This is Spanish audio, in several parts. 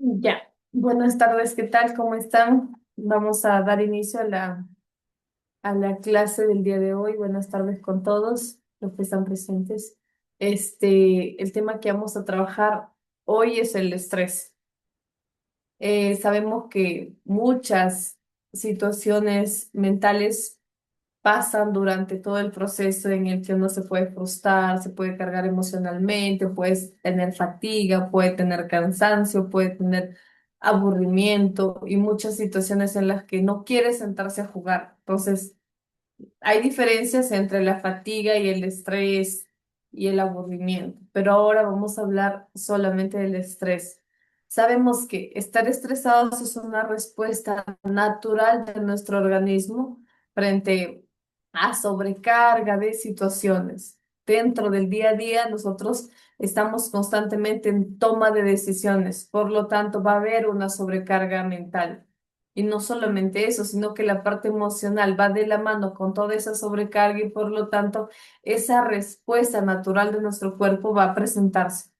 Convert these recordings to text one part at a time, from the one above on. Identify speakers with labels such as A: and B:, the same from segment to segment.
A: Ya, buenas tardes, ¿qué tal? ¿Cómo están? Vamos a dar inicio a la clase del día de hoy. Buenas tardes con todos los que están presentes. El tema que vamos a trabajar hoy es el estrés. Sabemos que muchas situaciones mentales pasan durante todo el proceso en el que uno se puede frustrar, se puede cargar emocionalmente, puede tener fatiga, puede tener cansancio, puede tener aburrimiento y muchas situaciones en las que no quiere sentarse a jugar. Entonces, hay diferencias entre la fatiga y el estrés y el aburrimiento, pero ahora vamos a hablar solamente del estrés. Sabemos que estar estresados es una respuesta natural de nuestro organismo frente a sobrecarga de situaciones. Dentro del día a día, nosotros estamos constantemente en toma de decisiones, por lo tanto, va a haber una sobrecarga mental. Y no solamente eso, sino que la parte emocional va de la mano con toda esa sobrecarga y por lo tanto esa respuesta natural de nuestro cuerpo va a presentarse.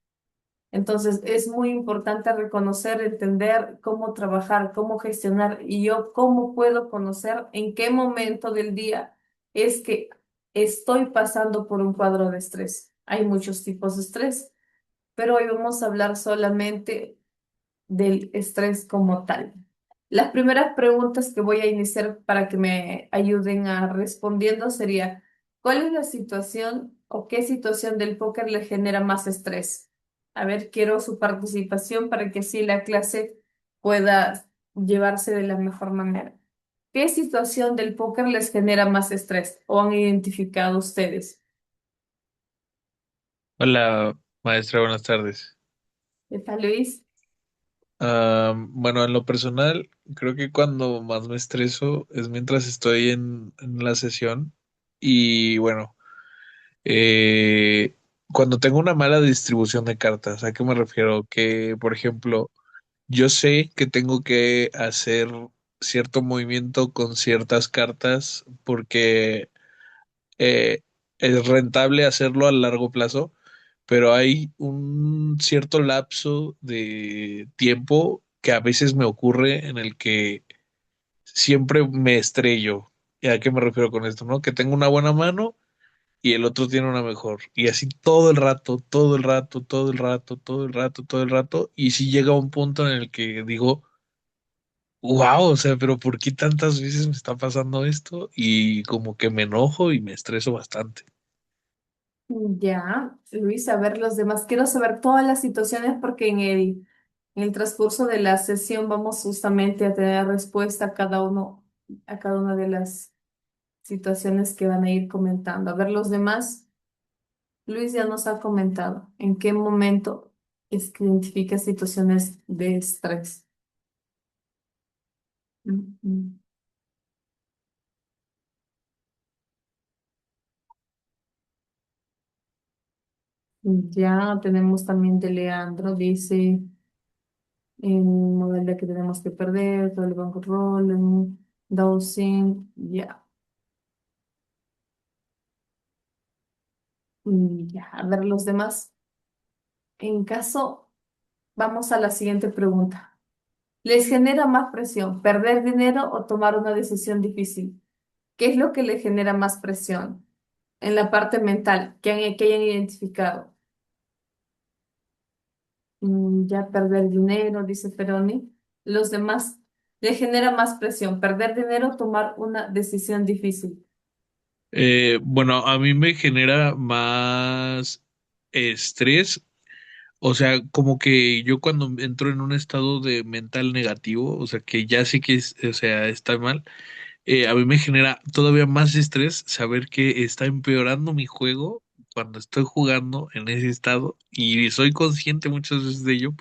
A: Entonces es muy importante reconocer, entender cómo trabajar, cómo gestionar y yo cómo puedo conocer en qué momento del día es que estoy pasando por un cuadro de estrés. Hay muchos tipos de estrés, pero hoy vamos a hablar solamente del estrés como tal. Las primeras preguntas que voy a iniciar para que me ayuden a respondiendo sería, ¿cuál es la situación o qué situación del póker le genera más estrés? A ver, quiero su participación para que así la clase pueda llevarse de la mejor manera. ¿Qué situación del póker les genera más estrés o han identificado ustedes?
B: Hola, maestra, buenas tardes.
A: ¿Qué tal, Luis?
B: Bueno, en lo personal, creo que cuando más me estreso es mientras estoy en la sesión y bueno, eh, cuando tengo una mala distribución de cartas. ¿A qué me refiero? Que, por ejemplo, yo sé que tengo que hacer cierto movimiento con ciertas cartas porque eh, es rentable hacerlo a largo plazo, pero hay un cierto lapso de tiempo que a veces me ocurre en el que siempre me estrello. ¿Y a qué me refiero con esto, no? Que tengo una buena mano y el otro tiene una mejor. Y así todo el rato, todo el rato, todo el rato, todo el rato, todo el rato. Y si llega un punto en el que digo, wow, o sea, pero ¿por qué tantas veces me está pasando esto? Y como que me enojo y me estreso bastante.
A: Ya, Luis, a ver los demás. Quiero saber todas las situaciones porque en el transcurso de la sesión vamos justamente a tener respuesta a cada una de las situaciones que van a ir comentando. A ver los demás. Luis ya nos ha comentado en qué momento es que identifica situaciones de estrés. Mm, Ya tenemos también de Leandro, dice. En modalidad que tenemos que perder, todo el banco roll, en dosing, ya. Ya, a ver los demás. En caso, vamos a la siguiente pregunta. ¿Les genera más presión perder dinero o tomar una decisión difícil? ¿Qué es lo que le genera más presión en la parte mental que hayan identificado? Ya perder dinero, dice Peroni. Los demás, ¿le genera más presión perder dinero o tomar una decisión difícil?
B: Bueno, a mí me genera más estrés, o sea, como que yo cuando entro en un estado de mental negativo, o sea, que ya sé que o sea, está mal, a mí me genera todavía más estrés saber que está empeorando mi juego cuando estoy jugando en ese estado y soy consciente muchas veces de ello,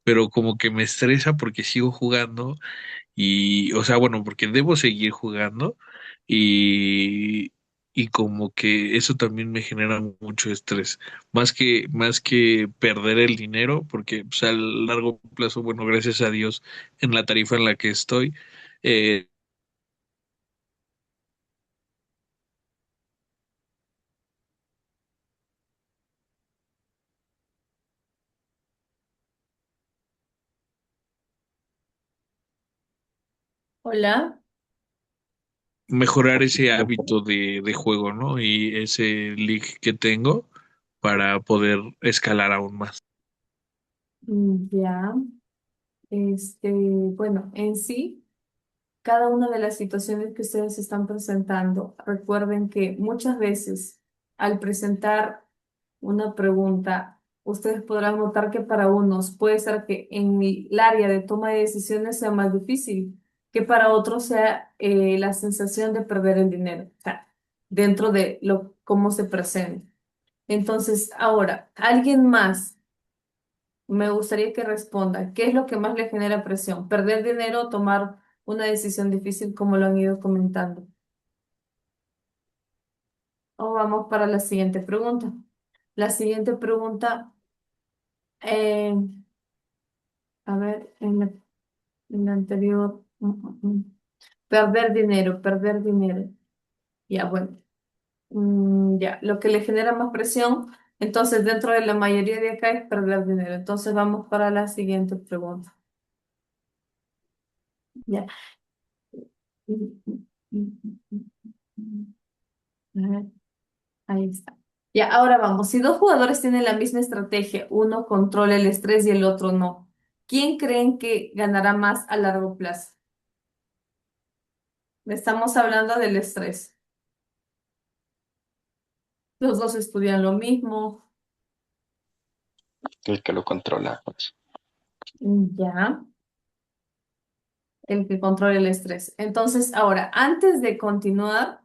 B: pero como que me estresa porque sigo jugando y, o sea, bueno, porque debo seguir jugando y, y como que eso también me genera mucho estrés, más que perder el dinero, porque pues, a largo plazo, bueno, gracias a Dios, en la tarifa en la que estoy, eh,
A: Hola.
B: mejorar ese hábito de juego, ¿no? Y ese league que tengo para poder escalar aún más.
A: Ya, bueno, en sí, cada una de las situaciones que ustedes están presentando, recuerden que muchas veces al presentar una pregunta, ustedes podrán notar que para unos puede ser que en el área de toma de decisiones sea más difícil, que para otros sea la sensación de perder el dinero, o sea, dentro de lo cómo se presenta. Entonces, ahora, alguien más me gustaría que responda, ¿qué es lo que más le genera presión? ¿Perder dinero o tomar una decisión difícil como lo han ido comentando? O vamos para la siguiente pregunta. La siguiente pregunta, eh, a ver, en la anterior, perder dinero, perder dinero. Ya, bueno, ya, lo que le genera más presión, entonces dentro de la mayoría de acá es perder dinero. Entonces vamos para la siguiente pregunta. Ya. A ver, ahí está. Ya, ahora vamos. Si dos jugadores tienen la misma estrategia, uno controla el estrés y el otro no, ¿quién creen que ganará más a largo plazo? Estamos hablando del estrés. Los dos estudian lo mismo.
C: El que lo controla, pues.
A: Ya, el que controla el estrés. Entonces, ahora, antes de continuar,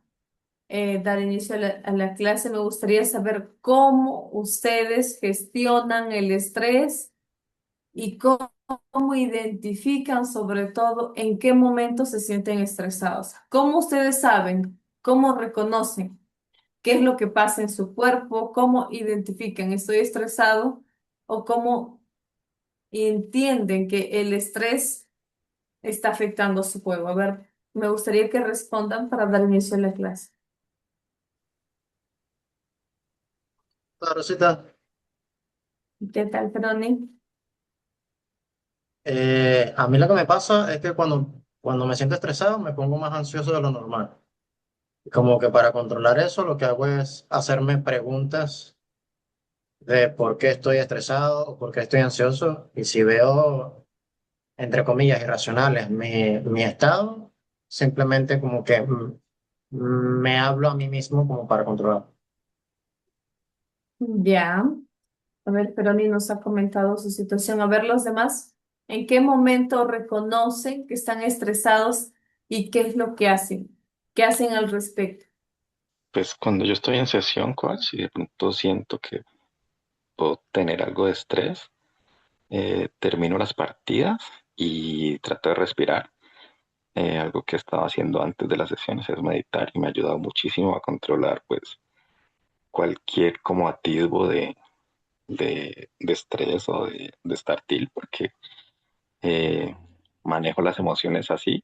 A: dar inicio a la clase, me gustaría saber cómo ustedes gestionan el estrés y cómo identifican sobre todo en qué momentos se sienten estresados. ¿Cómo ustedes saben, cómo reconocen qué es lo que pasa en su cuerpo, cómo identifican estoy estresado o cómo entienden que el estrés está afectando su juego? A ver, me gustaría que respondan para dar inicio a la clase.
D: Claro, sí está.
A: ¿Qué tal, Crony?
D: A mí lo que me pasa es que cuando me siento estresado me pongo más ansioso de lo normal. Como que para controlar eso lo que hago es hacerme preguntas de por qué estoy estresado o por qué estoy ansioso. Y si veo, entre comillas, irracionales mi estado, simplemente como que me hablo a mí mismo como para controlar.
A: Ya. A ver, Peroni nos ha comentado su situación. A ver, los demás, ¿en qué momento reconocen que están estresados y qué es lo que hacen? ¿Qué hacen al respecto?
C: Pues cuando yo estoy en sesión, coach, y de pronto siento que puedo tener algo de estrés, termino las partidas y trato de respirar. Algo que estaba haciendo antes de las sesiones es meditar y me ha ayudado muchísimo a controlar pues cualquier como atisbo de estrés o de estar til, porque eh, manejo las emociones así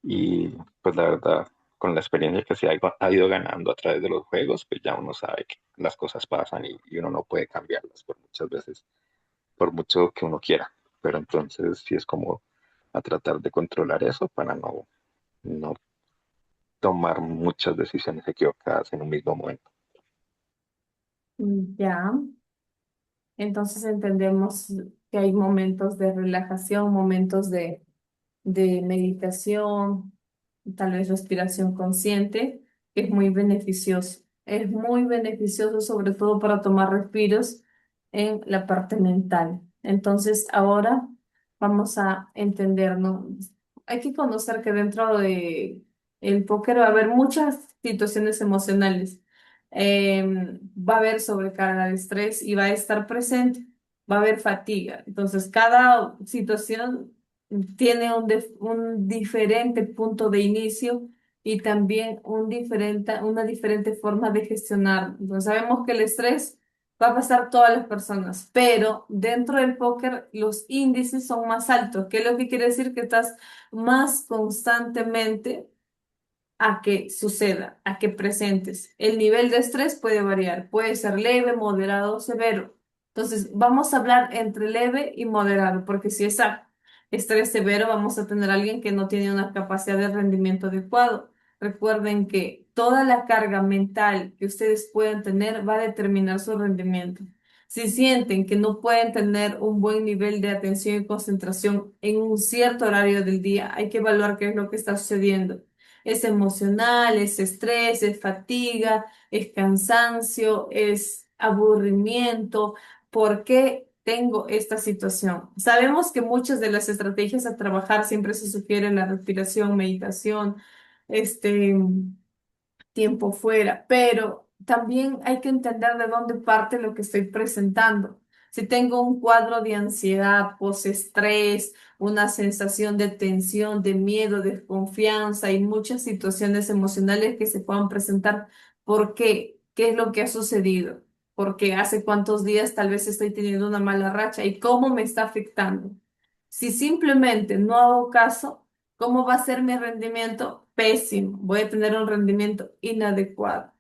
C: y pues la verdad, con la experiencia que ha ido ganando a través de los juegos, pues ya uno sabe que las cosas pasan y uno no puede cambiarlas por muchas veces, por mucho que uno quiera. Pero entonces sí es como a tratar de controlar eso para no tomar muchas decisiones equivocadas en un mismo momento.
A: Ya, entonces entendemos que hay momentos de relajación, momentos de meditación, tal vez respiración consciente, que es muy beneficioso. Es muy beneficioso sobre todo para tomar respiros en la parte mental. Entonces, ahora vamos a entender, ¿no? Hay que conocer que dentro de el póker va a haber muchas situaciones emocionales. Va a haber sobrecarga de estrés y va a estar presente, va a haber fatiga. Entonces, cada situación tiene un diferente punto de inicio y también una diferente forma de gestionar. Entonces sabemos que el estrés va a pasar a todas las personas, pero dentro del póker los índices son más altos, que es lo que quiere decir que estás más constantemente a que suceda, a que presentes. El nivel de estrés puede variar, puede ser leve, moderado, severo. Entonces, vamos a hablar entre leve y moderado, porque si es estrés severo, vamos a tener a alguien que no tiene una capacidad de rendimiento adecuado. Recuerden que toda la carga mental que ustedes puedan tener va a determinar su rendimiento. Si sienten que no pueden tener un buen nivel de atención y concentración en un cierto horario del día, hay que evaluar qué es lo que está sucediendo. ¿Es emocional, es estrés, es fatiga, es cansancio, es aburrimiento? ¿Por qué tengo esta situación? Sabemos que muchas de las estrategias a trabajar siempre se sugieren la respiración, meditación, este tiempo fuera, pero también hay que entender de dónde parte lo que estoy presentando. Si tengo un cuadro de ansiedad, postestrés, una sensación de tensión, de miedo, desconfianza y muchas situaciones emocionales que se puedan presentar, ¿por qué? ¿Qué es lo que ha sucedido? Porque hace cuántos días tal vez estoy teniendo una mala racha y cómo me está afectando. Si simplemente no hago caso, ¿cómo va a ser mi rendimiento? Pésimo. Voy a tener un rendimiento inadecuado.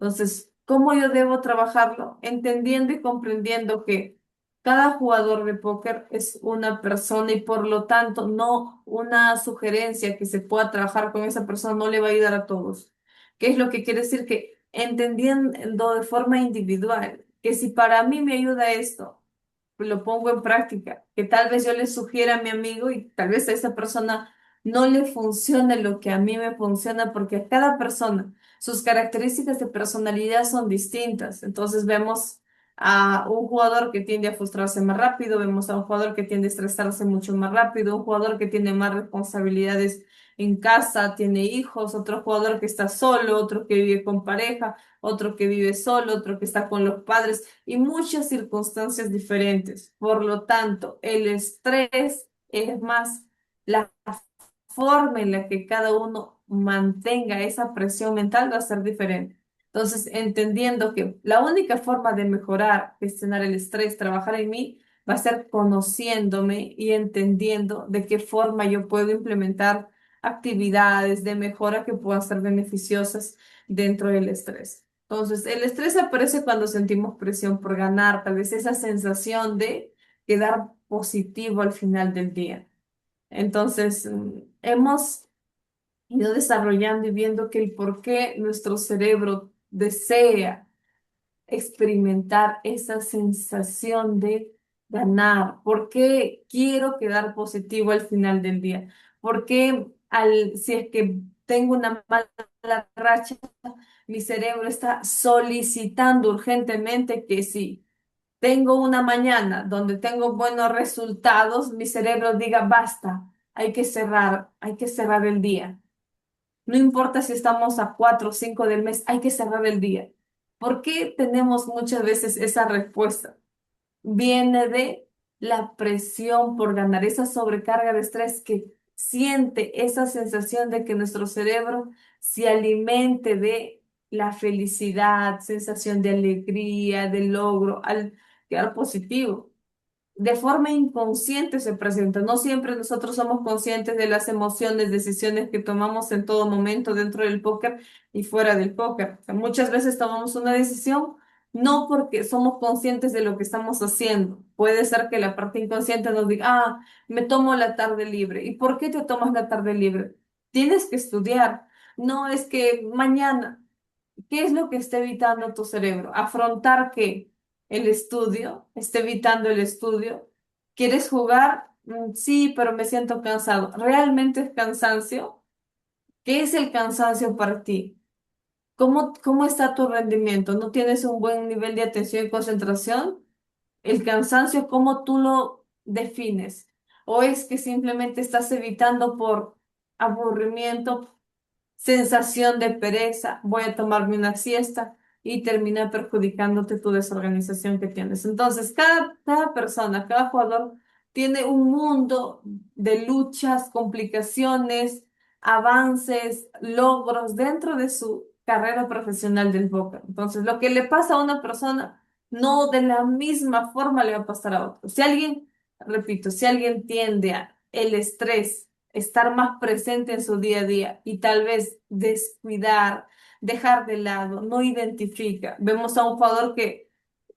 A: Entonces, ¿cómo yo debo trabajarlo? Entendiendo y comprendiendo que cada jugador de póker es una persona y por lo tanto no una sugerencia que se pueda trabajar con esa persona no le va a ayudar a todos. ¿Qué es lo que quiere decir? Que entendiendo de forma individual, que si para mí me ayuda esto, lo pongo en práctica, que tal vez yo le sugiera a mi amigo y tal vez a esa persona no le funcione lo que a mí me funciona, porque a cada persona sus características de personalidad son distintas. Entonces vemos a un jugador que tiende a frustrarse más rápido, vemos a un jugador que tiende a estresarse mucho más rápido, un jugador que tiene más responsabilidades en casa, tiene hijos, otro jugador que está solo, otro que vive con pareja, otro que vive solo, otro que está con los padres y muchas circunstancias diferentes. Por lo tanto, el estrés es más la forma en la que cada uno mantenga esa presión mental va a ser diferente. Entonces, entendiendo que la única forma de mejorar, gestionar el estrés, trabajar en mí, va a ser conociéndome y entendiendo de qué forma yo puedo implementar actividades de mejora que puedan ser beneficiosas dentro del estrés. Entonces, el estrés aparece cuando sentimos presión por ganar, tal vez esa sensación de quedar positivo al final del día. Entonces, hemos ido desarrollando y viendo que el por qué nuestro cerebro desea experimentar esa sensación de ganar, por qué quiero quedar positivo al final del día, por qué si es que tengo una mala racha, mi cerebro está solicitando urgentemente que sí. Tengo una mañana donde tengo buenos resultados, mi cerebro diga basta, hay que cerrar el día. No importa si estamos a 4 o 5 del mes, hay que cerrar el día. ¿Por qué tenemos muchas veces esa respuesta? Viene de la presión por ganar, esa sobrecarga de estrés que siente esa sensación de que nuestro cerebro se alimente de la felicidad, sensación de alegría, de logro, al quedar positivo de forma inconsciente se presenta. No siempre nosotros somos conscientes de las emociones, decisiones que tomamos en todo momento dentro del póker y fuera del póker. O sea, muchas veces tomamos una decisión no porque somos conscientes de lo que estamos haciendo. Puede ser que la parte inconsciente nos diga, me tomo la tarde libre. ¿Y por qué te tomas la tarde libre? Tienes que estudiar. No es que mañana. ¿Qué es lo que está evitando tu cerebro? Afrontar que el estudio, está evitando el estudio. ¿Quieres jugar? Sí, pero me siento cansado. ¿Realmente es cansancio? ¿Qué es el cansancio para ti? ¿Cómo está tu rendimiento? ¿No tienes un buen nivel de atención y concentración? El cansancio, ¿cómo tú lo defines? ¿O es que simplemente estás evitando por aburrimiento, sensación de pereza, voy a tomarme una siesta y termina perjudicándote tu desorganización que tienes? Entonces, cada persona, cada jugador tiene un mundo de luchas, complicaciones, avances, logros dentro de su carrera profesional del póker. Entonces, lo que le pasa a una persona, no de la misma forma le va a pasar a otro. Si alguien, repito, si alguien tiende a el estrés, estar más presente en su día a día y tal vez descuidar, dejar de lado, no identifica. Vemos a un jugador que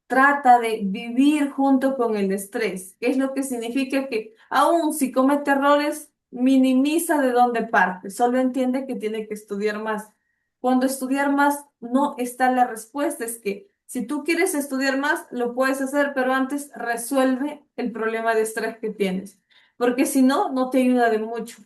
A: trata de vivir junto con el estrés, que es lo que significa que aún si comete errores, minimiza de dónde parte, solo entiende que tiene que estudiar más. Cuando estudiar más no está la respuesta, es que si tú quieres estudiar más, lo puedes hacer, pero antes resuelve el problema de estrés que tienes, porque si no, no te ayuda de mucho.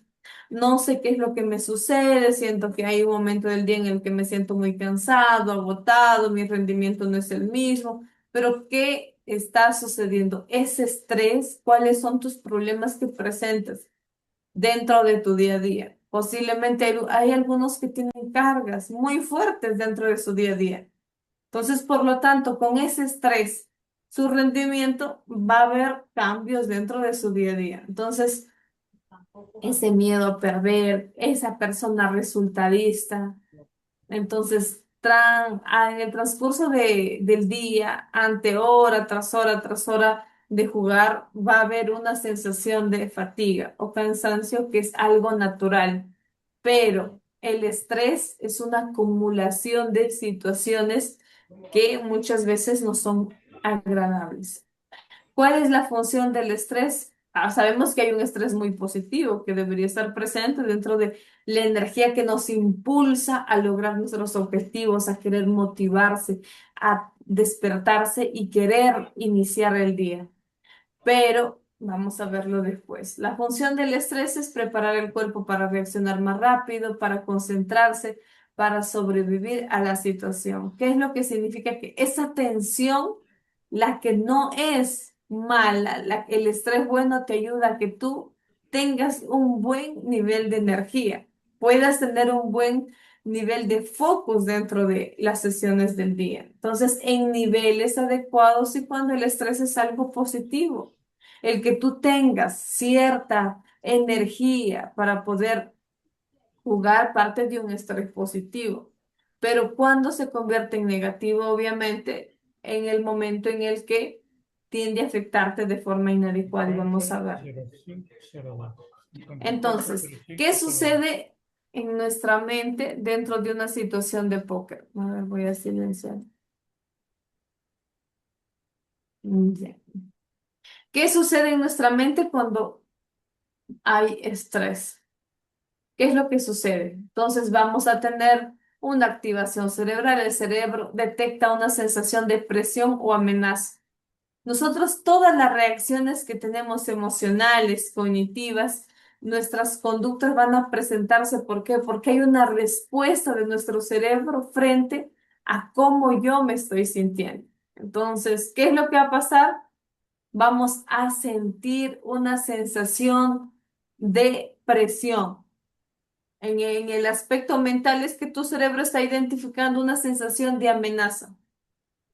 A: No sé qué es lo que me sucede, siento que hay un momento del día en el que me siento muy cansado, agotado, mi rendimiento no es el mismo, pero ¿qué está sucediendo? Ese estrés, ¿cuáles son tus problemas que presentas dentro de tu día a día? Posiblemente hay algunos que tienen cargas muy fuertes dentro de su día a día. Entonces, por lo tanto, con ese estrés, su rendimiento va a haber cambios dentro de su día a día. Entonces, ese miedo a perder, esa persona resultadista. Entonces, en el transcurso del día, ante hora tras hora tras hora de jugar, va a haber una sensación de fatiga o cansancio que es algo natural, pero el estrés es una acumulación de situaciones que muchas veces no son agradables. ¿Cuál es la función del estrés? Sabemos que hay un estrés muy positivo que debería estar presente dentro de la energía que nos impulsa a lograr nuestros objetivos, a querer motivarse, a despertarse y querer iniciar el día, pero vamos a verlo después. La función del estrés es preparar el cuerpo para reaccionar más rápido, para concentrarse, para sobrevivir a la situación. ¿Qué es lo que significa? Que esa tensión, la que no es mala, el estrés bueno te ayuda a que tú tengas un buen nivel de energía, puedas tener un buen nivel de focus dentro de las sesiones del día. Entonces, en niveles adecuados y cuando el estrés es algo positivo, el que tú tengas cierta energía para poder jugar parte de un estrés positivo. Pero cuando se convierte en negativo, obviamente, en el momento en el que tiende a afectarte de forma inadecuada, y vamos a ver. Entonces, ¿qué sucede en nuestra mente dentro de una situación de póker? A ver, voy a silenciar. Ya. ¿Qué sucede en nuestra mente cuando hay estrés? ¿Qué es lo que sucede? Entonces vamos a tener una activación cerebral. El cerebro detecta una sensación de presión o amenaza. Nosotros todas las reacciones que tenemos emocionales, cognitivas, nuestras conductas van a presentarse. ¿Por qué? Porque hay una respuesta de nuestro cerebro frente a cómo yo me estoy sintiendo. Entonces, ¿qué es lo que va a pasar? Vamos a sentir una sensación de presión. En el aspecto mental es que tu cerebro está identificando una sensación de amenaza.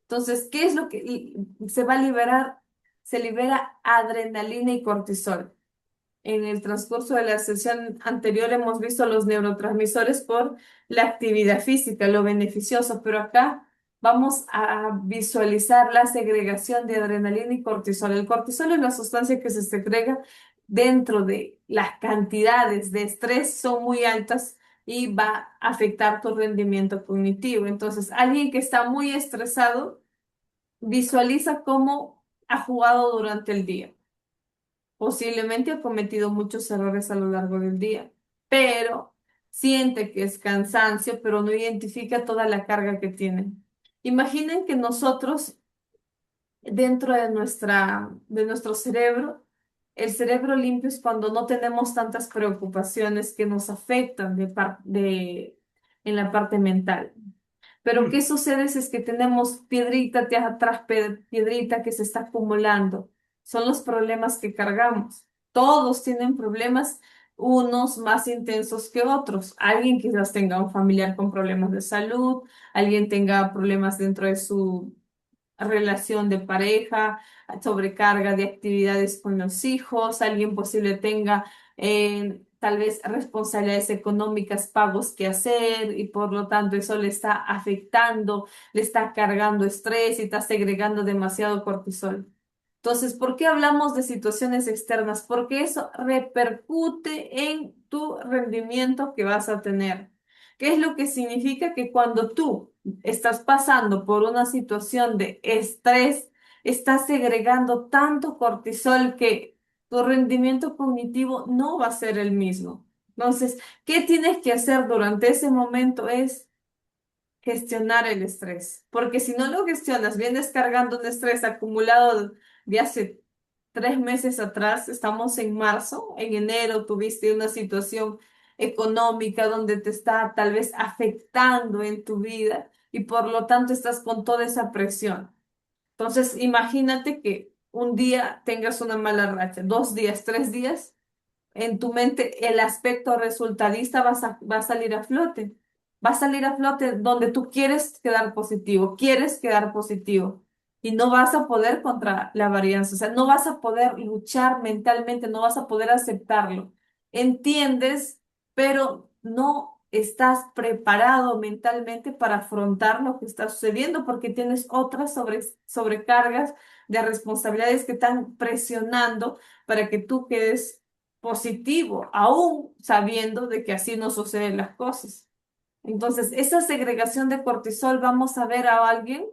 A: Entonces, ¿qué es lo que se va a liberar? Se libera adrenalina y cortisol. En el transcurso de la sesión anterior hemos visto los neurotransmisores por la actividad física, lo beneficioso, pero acá vamos a visualizar la segregación de adrenalina y cortisol. El cortisol es la sustancia que se segrega dentro de las cantidades de estrés son muy altas y va a afectar tu rendimiento cognitivo. Entonces, alguien que está muy estresado visualiza cómo ha jugado durante el día. Posiblemente ha cometido muchos errores a lo largo del día, pero siente que es cansancio, pero no identifica toda la carga que tiene. Imaginen que nosotros, dentro de nuestro cerebro, el cerebro limpio es cuando no tenemos tantas preocupaciones que nos afectan en la parte mental. Pero ¿qué sucede si es que tenemos piedrita tras piedrita que se está acumulando? Son los problemas que cargamos. Todos tienen problemas, unos más intensos que otros. Alguien quizás tenga un familiar con problemas de salud, alguien tenga problemas dentro de su relación de pareja, sobrecarga de actividades con los hijos, alguien posible tenga tal vez responsabilidades económicas, pagos que hacer y por lo tanto eso le está afectando, le está cargando estrés y está segregando demasiado cortisol. Entonces, ¿por qué hablamos de situaciones externas? Porque eso repercute en tu rendimiento que vas a tener. ¿Qué es lo que significa? Que cuando tú estás pasando por una situación de estrés, estás segregando tanto cortisol que tu rendimiento cognitivo no va a ser el mismo. Entonces, ¿qué tienes que hacer durante ese momento? Es gestionar el estrés, porque si no lo gestionas, vienes cargando un estrés acumulado de hace 3 meses atrás, estamos en marzo, en enero tuviste una situación económica donde te está tal vez afectando en tu vida y por lo tanto estás con toda esa presión. Entonces, imagínate que un día tengas una mala racha, 2 días, 3 días en tu mente el aspecto resultadista va a salir a flote. Va a salir a flote donde tú quieres quedar positivo y no vas a poder contra la varianza, o sea, no vas a poder luchar mentalmente, no vas a poder aceptarlo. Entiendes, pero no estás preparado mentalmente para afrontar lo que está sucediendo porque tienes otras sobrecargas de responsabilidades que están presionando para que tú quedes positivo, aún sabiendo de que así no suceden las cosas. Entonces, esa segregación de cortisol, vamos a ver a alguien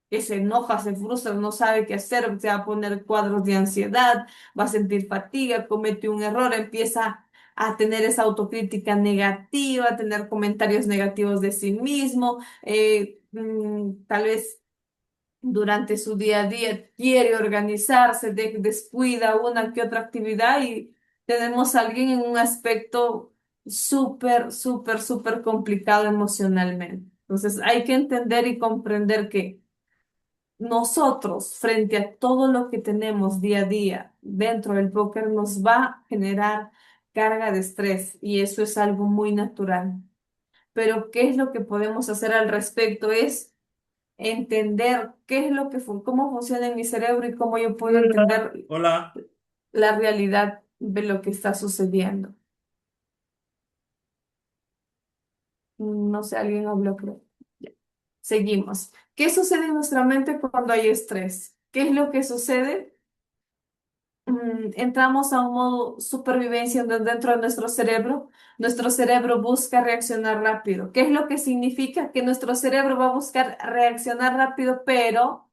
A: que se enoja, se frustra, no sabe qué hacer, se va a poner cuadros de ansiedad, va a sentir fatiga, comete un error, empieza a tener esa autocrítica negativa, a tener comentarios negativos de sí mismo, tal vez durante su día a día quiere organizarse, descuida una que otra actividad y tenemos a alguien en un aspecto súper, súper, súper complicado emocionalmente. Entonces hay que entender y comprender que nosotros, frente a todo lo que tenemos día a día dentro del póker, nos va a generar carga de estrés y eso es algo muy natural. Pero ¿qué es lo que podemos hacer al respecto? Es entender qué es lo que cómo funciona en mi cerebro y cómo yo puedo entender
E: Hola.
A: la realidad de lo que está sucediendo. No sé, alguien habló, creo. Ya. Seguimos. ¿Qué sucede en nuestra mente cuando hay estrés? ¿Qué es lo que sucede? Entramos a un modo supervivencia donde dentro de nuestro cerebro busca reaccionar rápido. ¿Qué es lo que significa? Que nuestro cerebro va a buscar reaccionar rápido, pero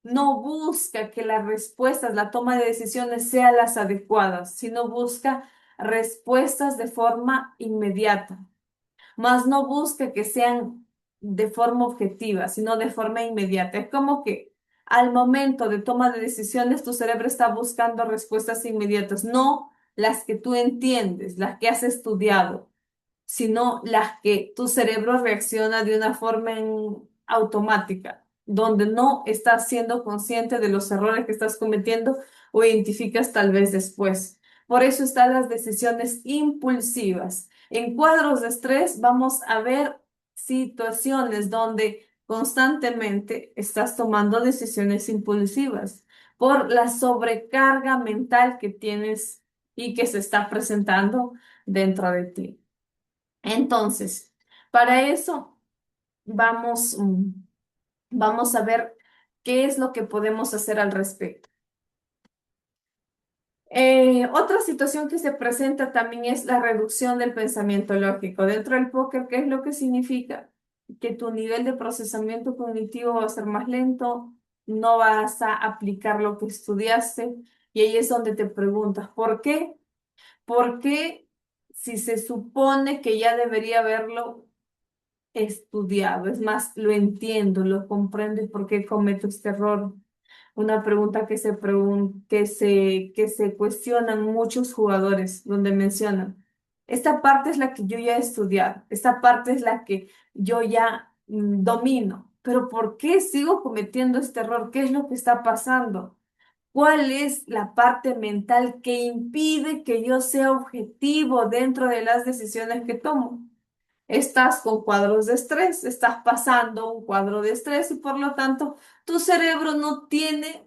A: no busca que las respuestas, la toma de decisiones sean las adecuadas, sino busca respuestas de forma inmediata, más no busca que sean de forma objetiva, sino de forma inmediata. Es como que al momento de toma de decisiones, tu cerebro está buscando respuestas inmediatas, no las que tú entiendes, las que has estudiado, sino las que tu cerebro reacciona de una forma automática, donde no estás siendo consciente de los errores que estás cometiendo o identificas tal vez después. Por eso están las decisiones impulsivas. En cuadros de estrés vamos a ver situaciones donde constantemente estás tomando decisiones impulsivas por la sobrecarga mental que tienes y que se está presentando dentro de ti. Entonces, para eso vamos, vamos a ver qué es lo que podemos hacer al respecto. Otra situación que se presenta también es la reducción del pensamiento lógico. Dentro del póker, ¿qué es lo que significa? Que tu nivel de procesamiento cognitivo va a ser más lento, no vas a aplicar lo que estudiaste y ahí es donde te preguntas, ¿por qué? ¿Por qué si se supone que ya debería haberlo estudiado? Es más, lo entiendo, lo comprendo y por qué cometo este error? Una pregunta que se cuestionan muchos jugadores, donde mencionan, esta parte es la que yo ya he estudiado, esta parte es la que yo ya domino, pero ¿por qué sigo cometiendo este error? ¿Qué es lo que está pasando? ¿Cuál es la parte mental que impide que yo sea objetivo dentro de las decisiones que tomo? Estás con cuadros de estrés, estás pasando un cuadro de estrés y por lo tanto tu cerebro no tiene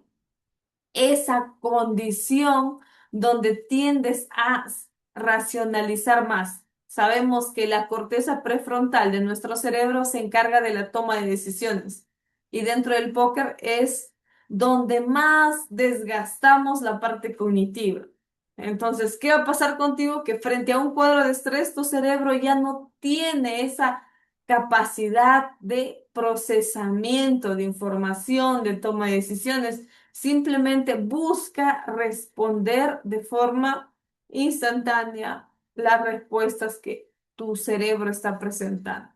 A: esa condición donde tiendes a racionalizar más. Sabemos que la corteza prefrontal de nuestro cerebro se encarga de la toma de decisiones y dentro del póker es donde más desgastamos la parte cognitiva. Entonces, ¿qué va a pasar contigo? Que frente a un cuadro de estrés, tu cerebro ya no tiene esa capacidad de procesamiento de información, de toma de decisiones. Simplemente busca responder de forma instantánea las respuestas que tu cerebro está presentando.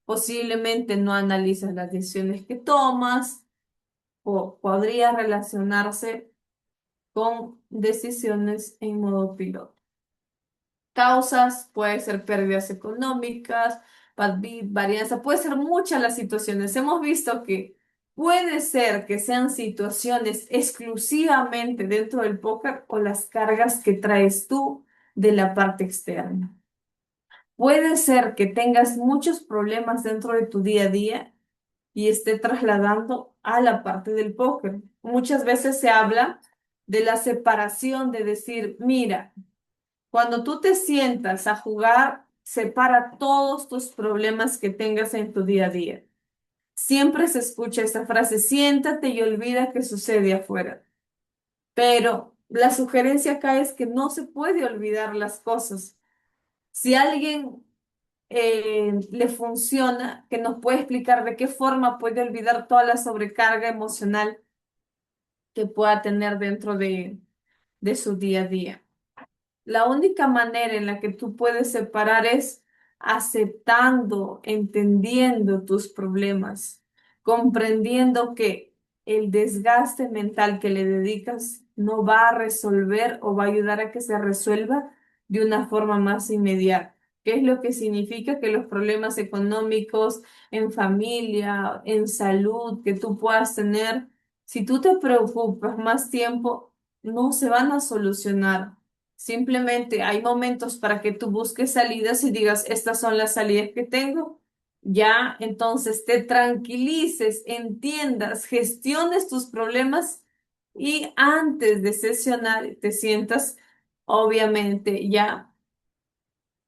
A: Posiblemente no analizas las decisiones que tomas o podría relacionarse con decisiones en modo piloto. Causas, puede ser pérdidas económicas, varianza, puede ser muchas las situaciones. Hemos visto que puede ser que sean situaciones exclusivamente dentro del póker o las cargas que traes tú de la parte externa. Puede ser que tengas muchos problemas dentro de tu día a día y esté trasladando a la parte del póker. Muchas veces se habla de la separación, de decir, mira, cuando tú te sientas a jugar, separa todos tus problemas que tengas en tu día a día. Siempre se escucha esta frase, siéntate y olvida que sucede afuera. Pero la sugerencia acá es que no se puede olvidar las cosas. Si alguien le funciona, que nos puede explicar de qué forma puede olvidar toda la sobrecarga emocional que pueda tener dentro de su día a día. La única manera en la que tú puedes separar es aceptando, entendiendo tus problemas, comprendiendo que el desgaste mental que le dedicas no va a resolver o va a ayudar a que se resuelva de una forma más inmediata. ¿Qué es lo que significa? Que los problemas económicos en familia, en salud, que tú puedas tener, si tú te preocupas más tiempo, no se van a solucionar. Simplemente hay momentos para que tú busques salidas y digas, estas son las salidas que tengo. Ya, entonces te tranquilices, entiendas, gestiones tus problemas y antes de sesionar te sientas, obviamente, ya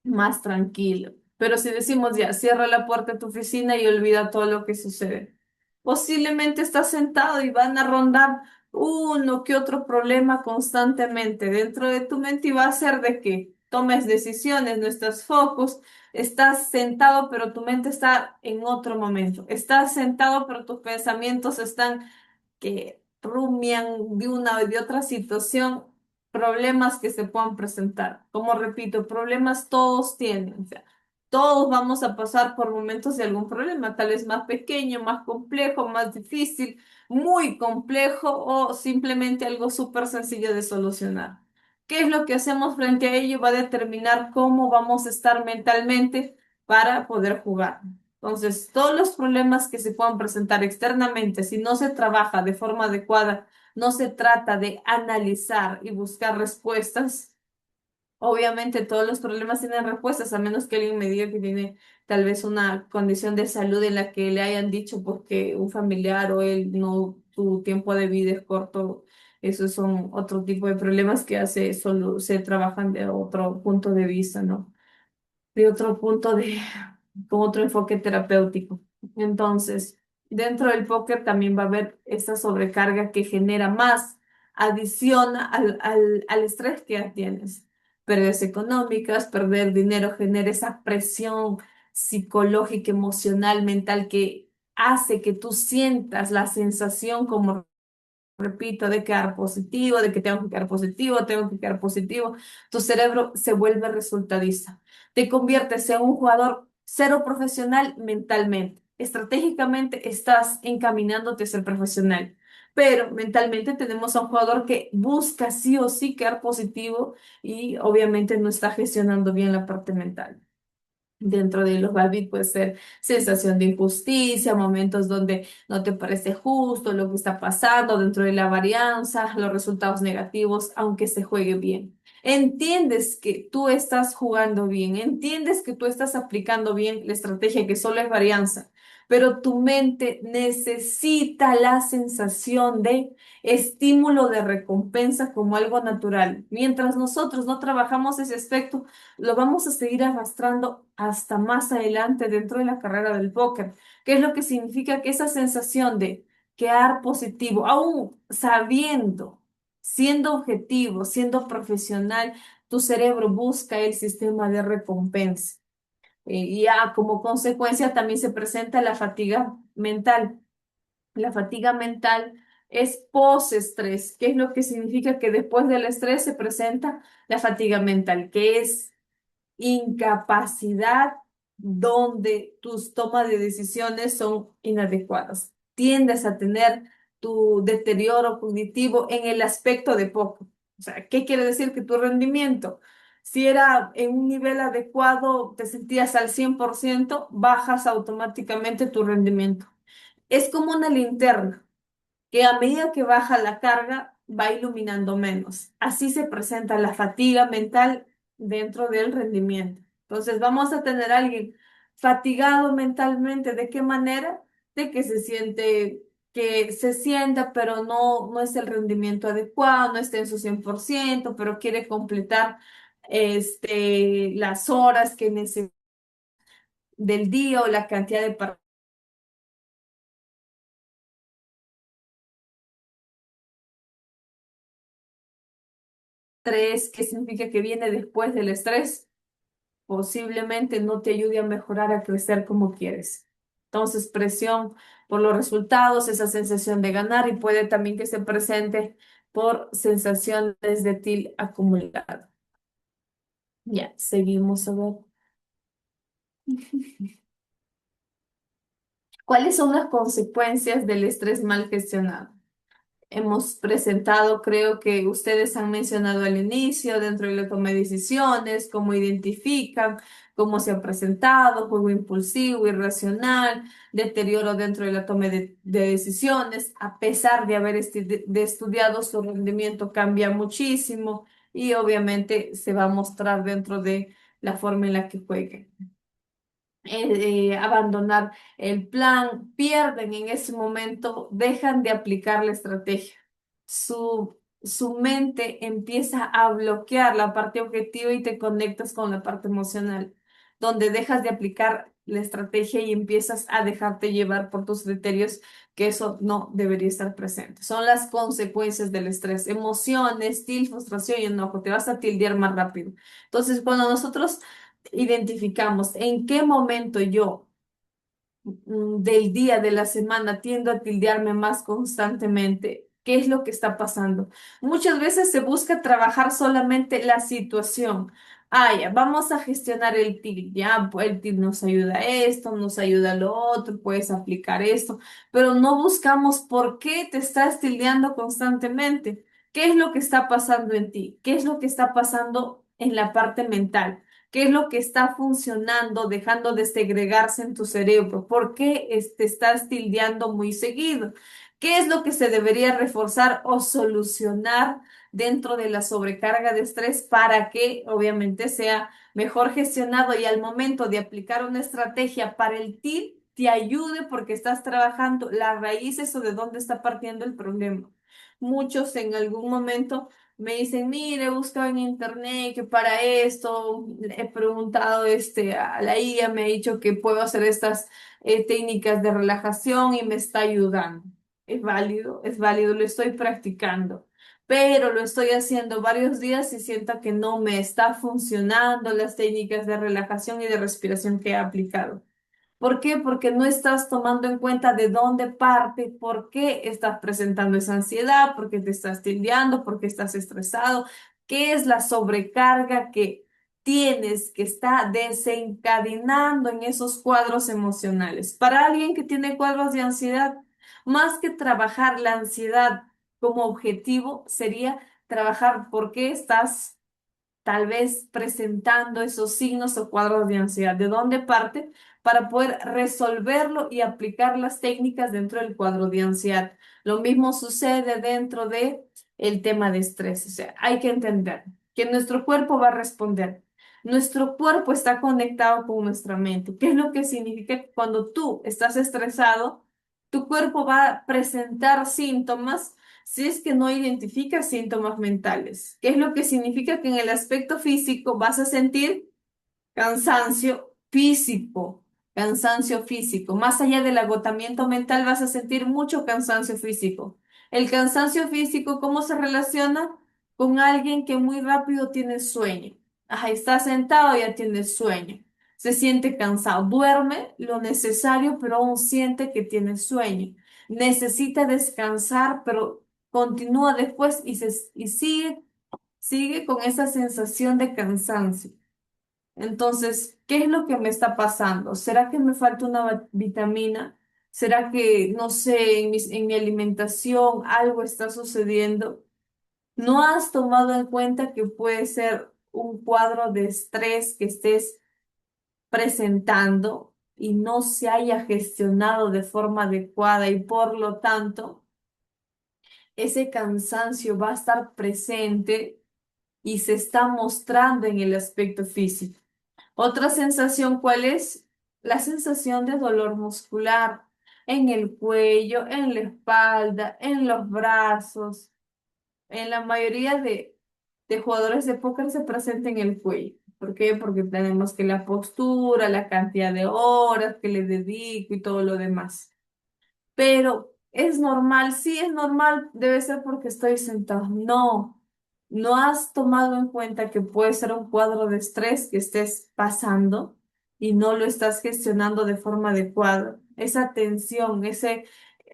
A: más tranquilo. Pero si decimos ya, cierra la puerta de tu oficina y olvida todo lo que sucede. Posiblemente estás sentado y van a rondar uno que otro problema constantemente dentro de tu mente y va a hacer de que tomes decisiones, no estás focus, estás sentado pero tu mente está en otro momento. Estás sentado pero tus pensamientos están que rumian de una o de otra situación, problemas que se puedan presentar. Como repito, problemas todos tienen, o sea, todos vamos a pasar por momentos de algún problema, tal vez más pequeño, más complejo, más difícil, muy complejo o simplemente algo súper sencillo de solucionar. ¿Qué es lo que hacemos frente a ello? Va a determinar cómo vamos a estar mentalmente para poder jugar. Entonces, todos los problemas que se puedan presentar externamente, si no se trabaja de forma adecuada, no se trata de analizar y buscar respuestas. Obviamente todos los problemas tienen respuestas, a menos que alguien me diga que tiene tal vez una condición de salud en la que le hayan dicho porque un familiar o él no, tu tiempo de vida es corto. Esos son otro tipo de problemas que solo se trabajan de otro punto de vista, ¿no? De otro punto con otro enfoque terapéutico. Entonces, dentro del póker también va a haber esta sobrecarga que genera más adición al estrés que ya tienes. Pérdidas económicas, perder dinero genera esa presión psicológica, emocional, mental que hace que tú sientas la sensación como repito, de quedar positivo, de que tengo que quedar positivo, tu cerebro se vuelve resultadista. Te conviertes en un jugador cero profesional mentalmente. Estratégicamente estás encaminándote a ser profesional, pero mentalmente tenemos a un jugador que busca sí o sí quedar positivo y obviamente no está gestionando bien la parte mental. Dentro de los Balbit puede ser sensación de injusticia, momentos donde no te parece justo lo que está pasando dentro de la varianza, los resultados negativos, aunque se juegue bien. Entiendes que tú estás jugando bien, entiendes que tú estás aplicando bien la estrategia que solo es varianza, pero tu mente necesita la sensación de estímulo de recompensa como algo natural. Mientras nosotros no trabajamos ese aspecto, lo vamos a seguir arrastrando hasta más adelante dentro de la carrera del póker, que es lo que significa que esa sensación de quedar positivo, aún sabiendo Siendo objetivo, siendo profesional, tu cerebro busca el sistema de recompensa. Y ya como consecuencia también se presenta la fatiga mental. La fatiga mental es post-estrés, que es lo que significa que después del estrés se presenta la fatiga mental, que es incapacidad donde tus tomas de decisiones son inadecuadas. Tiendes a tener tu deterioro cognitivo en el aspecto de poco. O sea, ¿qué quiere decir? Que tu rendimiento, si era en un nivel adecuado, te sentías al 100%, bajas automáticamente tu rendimiento. Es como una linterna que a medida que baja la carga va iluminando menos. Así se presenta la fatiga mental dentro del rendimiento. Entonces vamos a tener a alguien fatigado mentalmente. ¿De qué manera? De que se sienta, pero no es el rendimiento adecuado, no está en su 100%, pero quiere completar las horas que necesita del día o la cantidad de estrés, que significa que viene después del estrés, posiblemente no te ayude a mejorar, a crecer como quieres. Entonces, presión por los resultados, esa sensación de ganar y puede también que se presente por sensaciones de til acumulado. Ya, seguimos a ver. ¿Cuáles son las consecuencias del estrés mal gestionado? Hemos presentado, creo que ustedes han mencionado al inicio, dentro de la toma de decisiones, cómo identifican, cómo se ha presentado, juego impulsivo, irracional, deterioro dentro de la toma de decisiones. A pesar de haber de estudiado, su rendimiento cambia muchísimo y obviamente se va a mostrar dentro de la forma en la que jueguen. Abandonar el plan, pierden en ese momento, dejan de aplicar la estrategia. Su mente empieza a bloquear la parte objetiva y te conectas con la parte emocional, donde dejas de aplicar la estrategia y empiezas a dejarte llevar por tus criterios, que eso no debería estar presente. Son las consecuencias del estrés, emociones, frustración y enojo. Te vas a tildear más rápido. Entonces, cuando nosotros identificamos en qué momento yo del día, de la semana, tiendo a tildearme más constantemente. ¿Qué es lo que está pasando? Muchas veces se busca trabajar solamente la situación. Ah, ya, vamos a gestionar el TIL. Ya, pues, el TIL nos ayuda a esto, nos ayuda a lo otro, puedes aplicar esto, pero no buscamos por qué te estás tildeando constantemente. ¿Qué es lo que está pasando en ti? ¿Qué es lo que está pasando en la parte mental? ¿Qué es lo que está funcionando, dejando de segregarse en tu cerebro? ¿Por qué te estás tildeando muy seguido? ¿Qué es lo que se debería reforzar o solucionar dentro de la sobrecarga de estrés para que obviamente sea mejor gestionado y al momento de aplicar una estrategia para el TIL te ayude porque estás trabajando las raíces o de dónde está partiendo el problema? Muchos en algún momento me dicen, mire, he buscado en internet que para esto, he preguntado a la IA, me ha dicho que puedo hacer estas técnicas de relajación y me está ayudando. Es válido, lo estoy practicando, pero lo estoy haciendo varios días y siento que no me está funcionando las técnicas de relajación y de respiración que he aplicado. ¿Por qué? Porque no estás tomando en cuenta de dónde parte, por qué estás presentando esa ansiedad, por qué te estás tildeando, por qué estás estresado, qué es la sobrecarga que tienes que está desencadenando en esos cuadros emocionales. Para alguien que tiene cuadros de ansiedad, más que trabajar la ansiedad como objetivo, sería trabajar por qué estás tal vez presentando esos signos o cuadros de ansiedad, de dónde parte para poder resolverlo y aplicar las técnicas dentro del cuadro de ansiedad. Lo mismo sucede dentro de el tema de estrés, o sea, hay que entender que nuestro cuerpo va a responder. Nuestro cuerpo está conectado con nuestra mente. ¿Qué es lo que significa que cuando tú estás estresado, tu cuerpo va a presentar síntomas si es que no identificas síntomas mentales? ¿Qué es lo que significa? Que en el aspecto físico vas a sentir cansancio físico, cansancio físico. Más allá del agotamiento mental, vas a sentir mucho cansancio físico. El cansancio físico, ¿cómo se relaciona? Con alguien que muy rápido tiene sueño. Ajá, está sentado, ya tiene sueño. Se siente cansado, duerme lo necesario, pero aún siente que tiene sueño. Necesita descansar, pero continúa después y sigue con esa sensación de cansancio. Entonces, ¿qué es lo que me está pasando? ¿Será que me falta una vitamina? ¿Será que, no sé, en mi alimentación algo está sucediendo? ¿No has tomado en cuenta que puede ser un cuadro de estrés que estés presentando y no se haya gestionado de forma adecuada y por lo tanto ese cansancio va a estar presente y se está mostrando en el aspecto físico? Otra sensación, ¿cuál es? La sensación de dolor muscular en el cuello, en la espalda, en los brazos. En la mayoría de jugadores de póker se presenta en el cuello. ¿Por qué? Porque tenemos que la postura, la cantidad de horas que le dedico y todo lo demás. Pero es normal, sí es normal, debe ser porque estoy sentado. No, no has tomado en cuenta que puede ser un cuadro de estrés que estés pasando y no lo estás gestionando de forma adecuada. Esa tensión,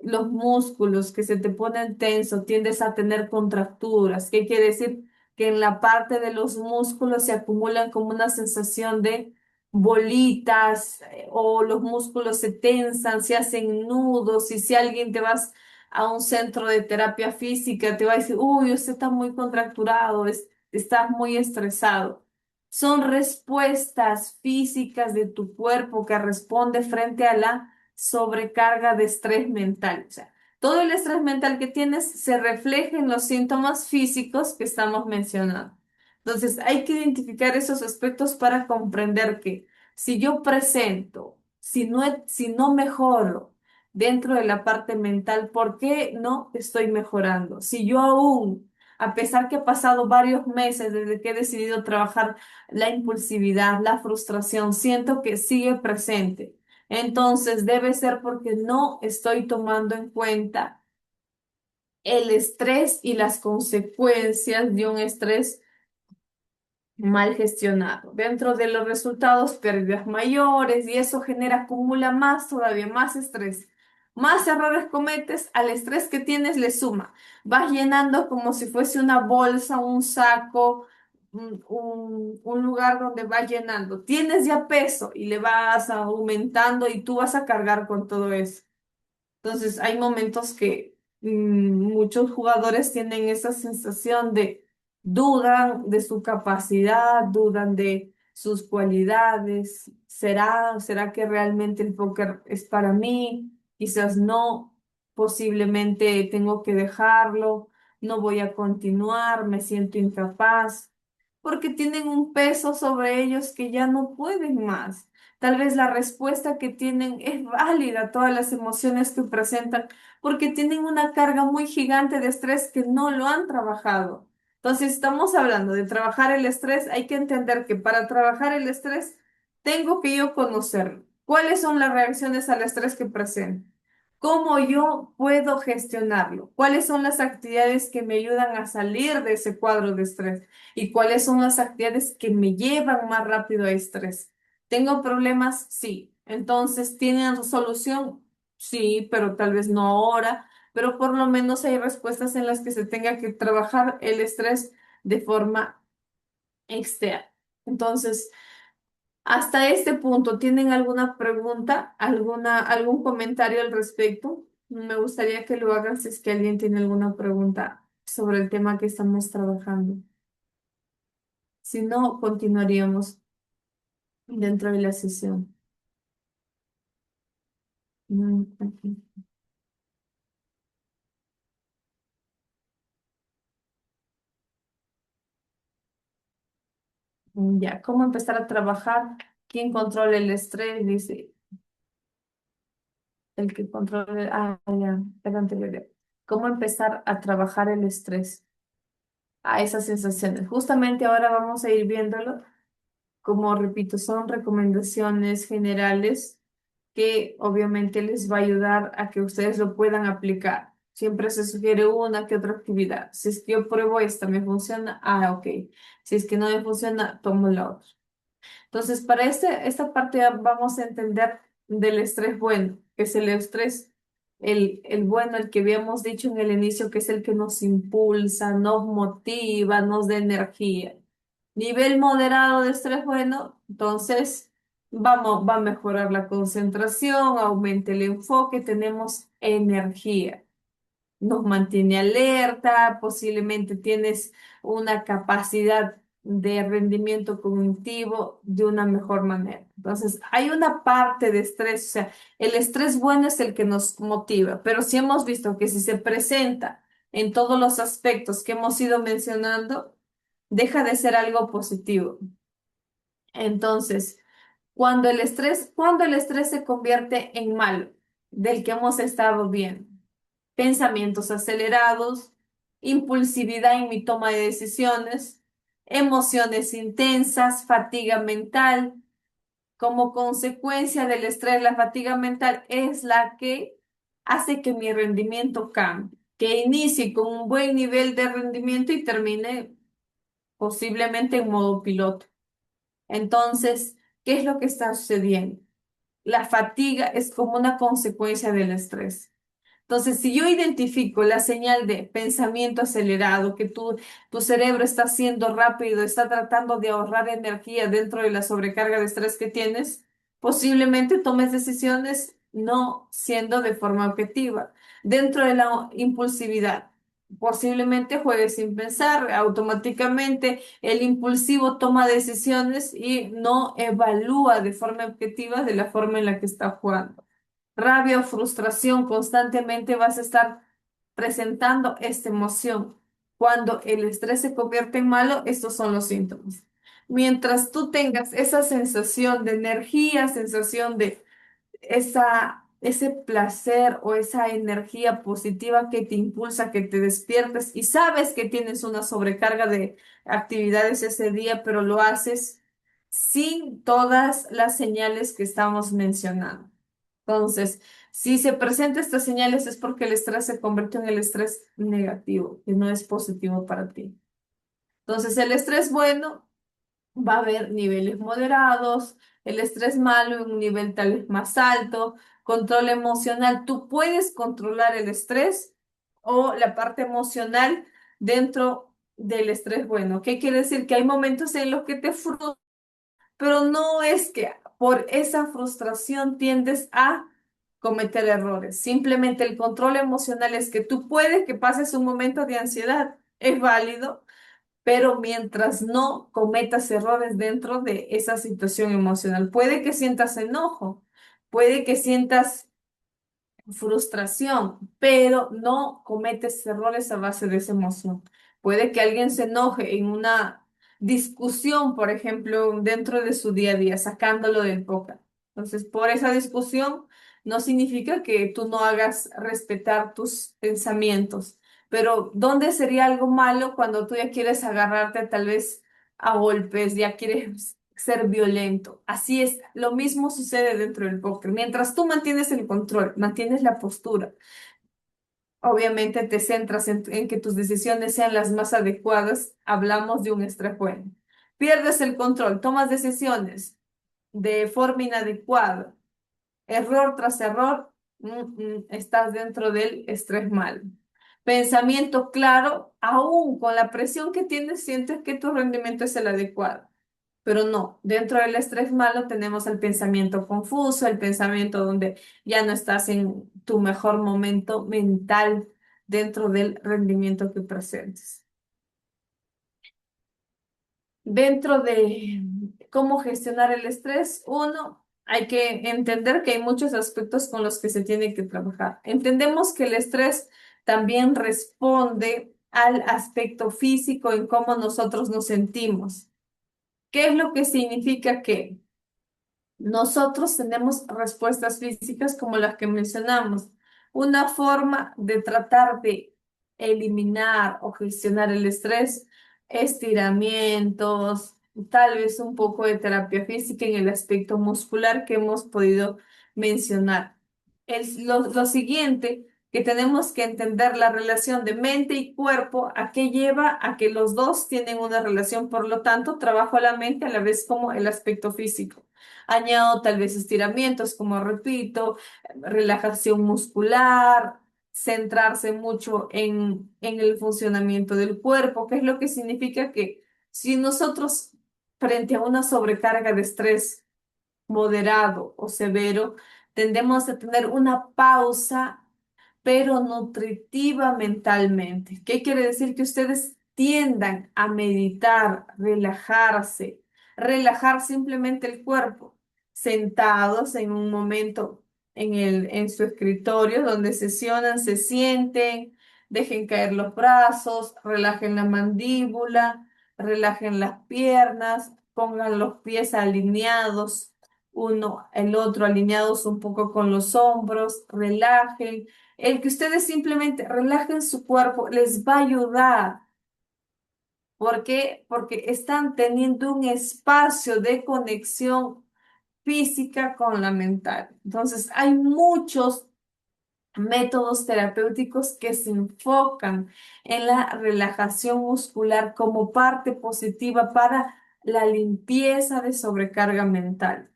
A: los músculos que se te ponen tensos, tiendes a tener contracturas. ¿Qué quiere decir? Que en la parte de los músculos se acumulan como una sensación de bolitas, o los músculos se tensan, se hacen nudos, y si alguien te vas a un centro de terapia física, te va a decir, uy, usted está muy contracturado, está muy estresado. Son respuestas físicas de tu cuerpo que responde frente a la sobrecarga de estrés mental. O sea, todo el estrés mental que tienes se refleja en los síntomas físicos que estamos mencionando. Entonces, hay que identificar esos aspectos para comprender que si yo presento, si no mejoro dentro de la parte mental, ¿por qué no estoy mejorando? Si yo aún, a pesar que he pasado varios meses desde que he decidido trabajar la impulsividad, la frustración, siento que sigue presente. Entonces, debe ser porque no estoy tomando en cuenta el estrés y las consecuencias de un estrés mal gestionado. Dentro de los resultados, pérdidas mayores, y eso genera, acumula más, todavía más estrés. Más errores cometes, al estrés que tienes le suma. Vas llenando como si fuese una bolsa, un saco, un lugar donde vas llenando. Tienes ya peso y le vas aumentando y tú vas a cargar con todo eso. Entonces, hay momentos que muchos jugadores tienen esa sensación de dudan de su capacidad, dudan de sus cualidades. ¿Será que realmente el póker es para mí? Quizás no, posiblemente tengo que dejarlo, no voy a continuar, me siento incapaz, porque tienen un peso sobre ellos que ya no pueden más. Tal vez la respuesta que tienen es válida, a todas las emociones que presentan, porque tienen una carga muy gigante de estrés que no lo han trabajado. Entonces, estamos hablando de trabajar el estrés. Hay que entender que para trabajar el estrés, tengo que yo conocerlo. ¿Cuáles son las reacciones al estrés que presento? ¿Cómo yo puedo gestionarlo? ¿Cuáles son las actividades que me ayudan a salir de ese cuadro de estrés? ¿Y cuáles son las actividades que me llevan más rápido a estrés? ¿Tengo problemas? Sí. Entonces, ¿tienen solución? Sí, pero tal vez no ahora, pero por lo menos hay respuestas en las que se tenga que trabajar el estrés de forma externa. Entonces, hasta este punto, ¿tienen alguna pregunta, algún comentario al respecto? Me gustaría que lo hagan si es que alguien tiene alguna pregunta sobre el tema que estamos trabajando. Si no, continuaríamos dentro de la sesión. Aquí. Ya, ¿cómo empezar a trabajar? ¿Quién controla el estrés? Dice, el que controla, ya, era anterior. ¿Cómo empezar a trabajar el estrés? A esas sensaciones. Justamente ahora vamos a ir viéndolo. Como repito, son recomendaciones generales que obviamente les va a ayudar a que ustedes lo puedan aplicar. Siempre se sugiere una que otra actividad. Si es que yo pruebo esta, me funciona, ok. Si es que no me funciona, tomo la otra. Entonces, para esta parte vamos a entender del estrés bueno, que es el estrés, el bueno, el que habíamos dicho en el inicio, que es el que nos impulsa, nos motiva, nos da energía. Nivel moderado de estrés bueno, entonces va a mejorar la concentración, aumenta el enfoque, tenemos energía, nos mantiene alerta, posiblemente tienes una capacidad de rendimiento cognitivo de una mejor manera. Entonces, hay una parte de estrés, o sea, el estrés bueno es el que nos motiva, pero si hemos visto que si se presenta en todos los aspectos que hemos ido mencionando, deja de ser algo positivo. Entonces, cuando el estrés se convierte en malo, del que hemos estado viendo, pensamientos acelerados, impulsividad en mi toma de decisiones, emociones intensas, fatiga mental. Como consecuencia del estrés, la fatiga mental es la que hace que mi rendimiento cambie, que inicie con un buen nivel de rendimiento y termine posiblemente en modo piloto. Entonces, ¿qué es lo que está sucediendo? La fatiga es como una consecuencia del estrés. Entonces, si yo identifico la señal de pensamiento acelerado, que tu cerebro está haciendo rápido, está tratando de ahorrar energía dentro de la sobrecarga de estrés que tienes, posiblemente tomes decisiones no siendo de forma objetiva. Dentro de la impulsividad, posiblemente juegues sin pensar, automáticamente el impulsivo toma decisiones y no evalúa de forma objetiva de la forma en la que está jugando. Rabia o frustración, constantemente vas a estar presentando esta emoción. Cuando el estrés se convierte en malo, estos son los síntomas. Mientras tú tengas esa sensación de energía, sensación de ese placer o esa energía positiva que te impulsa, que te despiertes y sabes que tienes una sobrecarga de actividades ese día, pero lo haces sin todas las señales que estamos mencionando. Entonces, si se presentan estas señales es porque el estrés se convirtió en el estrés negativo, que no es positivo para ti. Entonces, el estrés bueno va a haber niveles moderados, el estrés malo en un nivel tal vez más alto, control emocional. Tú puedes controlar el estrés o la parte emocional dentro del estrés bueno. ¿Qué quiere decir? Que hay momentos en los que te frustras, pero no es que por esa frustración tiendes a cometer errores. Simplemente el control emocional es que tú puedes que pases un momento de ansiedad, es válido, pero mientras no cometas errores dentro de esa situación emocional. Puede que sientas enojo, puede que sientas frustración, pero no cometes errores a base de esa emoción. Puede que alguien se enoje en una discusión, por ejemplo, dentro de su día a día, sacándolo del póker. Entonces, por esa discusión no significa que tú no hagas respetar tus pensamientos, pero ¿dónde sería algo malo cuando tú ya quieres agarrarte tal vez a golpes, ya quieres ser violento? Así es, lo mismo sucede dentro del póker. Mientras tú mantienes el control, mantienes la postura, obviamente te centras en que tus decisiones sean las más adecuadas, hablamos de un estrés bueno. Pierdes el control, tomas decisiones de forma inadecuada, error tras error, estás dentro del estrés malo. Pensamiento claro, aún con la presión que tienes, sientes que tu rendimiento es el adecuado. Pero no, dentro del estrés malo tenemos el pensamiento confuso, el pensamiento donde ya no estás en tu mejor momento mental dentro del rendimiento que presentes. Dentro de cómo gestionar el estrés, uno, hay que entender que hay muchos aspectos con los que se tiene que trabajar. Entendemos que el estrés también responde al aspecto físico en cómo nosotros nos sentimos. ¿Qué es lo que significa que nosotros tenemos respuestas físicas como las que mencionamos? Una forma de tratar de eliminar o gestionar el estrés, estiramientos, tal vez un poco de terapia física en el aspecto muscular que hemos podido mencionar. Lo siguiente que tenemos que entender la relación de mente y cuerpo, a qué lleva a que los dos tienen una relación, por lo tanto, trabajo la mente a la vez como el aspecto físico. Añado tal vez estiramientos, como repito, relajación muscular, centrarse mucho en el funcionamiento del cuerpo, que es lo que significa que si nosotros frente a una sobrecarga de estrés moderado o severo, tendemos a tener una pausa, pero nutritiva mentalmente. ¿Qué quiere decir? Que ustedes tiendan a meditar, relajarse, relajar simplemente el cuerpo, sentados en un momento en su escritorio donde sesionan, se sienten, dejen caer los brazos, relajen la mandíbula, relajen las piernas, pongan los pies alineados uno, el otro alineados un poco con los hombros, relajen. El que ustedes simplemente relajen su cuerpo les va a ayudar. ¿Por qué? Porque están teniendo un espacio de conexión física con la mental. Entonces, hay muchos métodos terapéuticos que se enfocan en la relajación muscular como parte positiva para la limpieza de sobrecarga mental.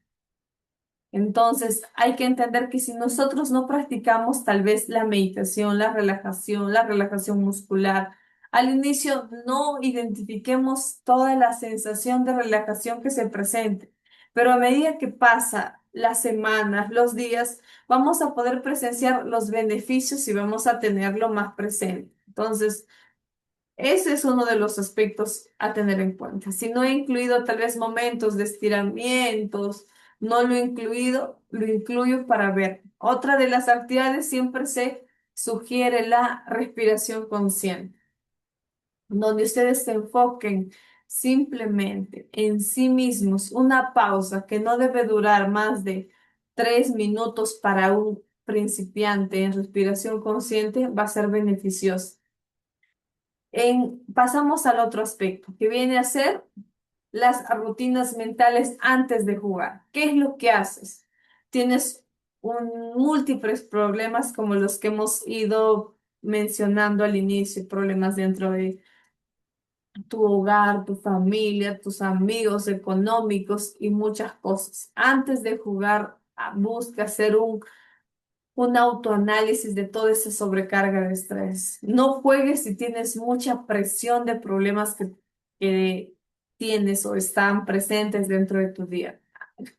A: Entonces, hay que entender que si nosotros no practicamos tal vez la meditación, la relajación muscular, al inicio no identifiquemos toda la sensación de relajación que se presente, pero a medida que pasa las semanas, los días, vamos a poder presenciar los beneficios y vamos a tenerlo más presente. Entonces, ese es uno de los aspectos a tener en cuenta. Si no he incluido tal vez momentos de estiramientos, no lo he incluido, lo incluyo para ver. Otra de las actividades siempre se sugiere la respiración consciente, donde ustedes se enfoquen simplemente en sí mismos, una pausa que no debe durar más de 3 minutos para un principiante en respiración consciente va a ser beneficioso. Pasamos al otro aspecto, que viene a ser las rutinas mentales antes de jugar. ¿Qué es lo que haces? Tienes múltiples problemas como los que hemos ido mencionando al inicio, problemas dentro de tu hogar, tu familia, tus amigos económicos y muchas cosas. Antes de jugar, busca hacer un autoanálisis de toda esa sobrecarga de estrés. No juegues si tienes mucha presión de problemas que tienes o están presentes dentro de tu día.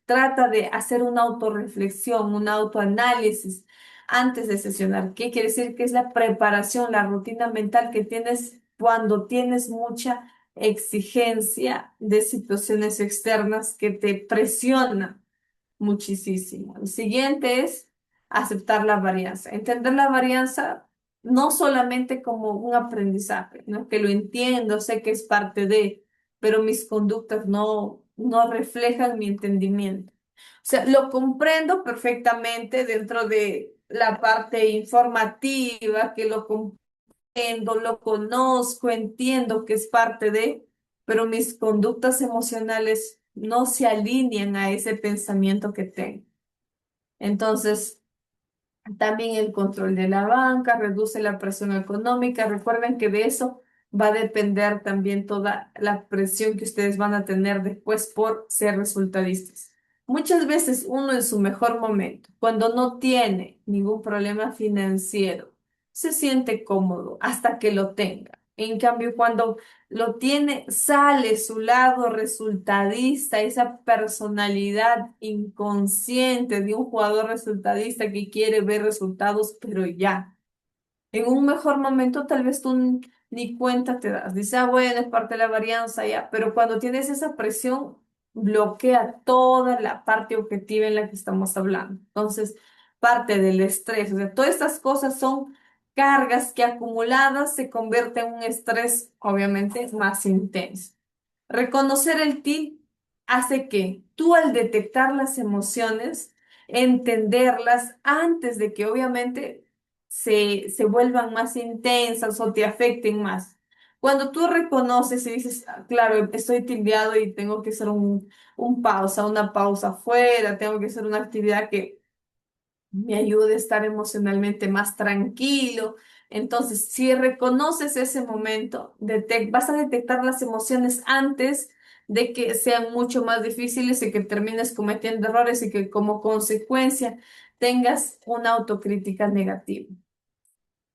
A: Trata de hacer una autorreflexión, un autoanálisis antes de sesionar. ¿Qué quiere decir? Que es la preparación, la rutina mental que tienes cuando tienes mucha exigencia de situaciones externas que te presionan muchísimo. El siguiente es aceptar la varianza. Entender la varianza no solamente como un aprendizaje, ¿no? Que lo entiendo, sé que es parte de, pero mis conductas no reflejan mi entendimiento. O sea, lo comprendo perfectamente dentro de la parte informativa, que lo comprendo, lo conozco, entiendo que es parte de, pero mis conductas emocionales no se alinean a ese pensamiento que tengo. Entonces, también el control de la banca reduce la presión económica. Recuerden que de eso va a depender también toda la presión que ustedes van a tener después por ser resultadistas. Muchas veces uno en su mejor momento, cuando no tiene ningún problema financiero, se siente cómodo hasta que lo tenga. En cambio, cuando lo tiene, sale su lado resultadista, esa personalidad inconsciente de un jugador resultadista que quiere ver resultados, pero ya. En un mejor momento, tal vez tú ni cuenta te das. Dice, ah, bueno, es parte de la varianza, ya. Pero cuando tienes esa presión, bloquea toda la parte objetiva en la que estamos hablando. Entonces, parte del estrés. O sea, todas estas cosas son cargas que acumuladas se convierten en un estrés, obviamente, más intenso. Reconocer el ti hace que tú al detectar las emociones, entenderlas antes de que obviamente se vuelvan más intensas o te afecten más. Cuando tú reconoces y dices, "Ah, claro, estoy tildeado y tengo que hacer una pausa afuera, tengo que hacer una actividad que me ayude a estar emocionalmente más tranquilo. Entonces, si reconoces ese momento, vas a detectar las emociones antes de que sean mucho más difíciles y que termines cometiendo errores y que como consecuencia tengas una autocrítica negativa.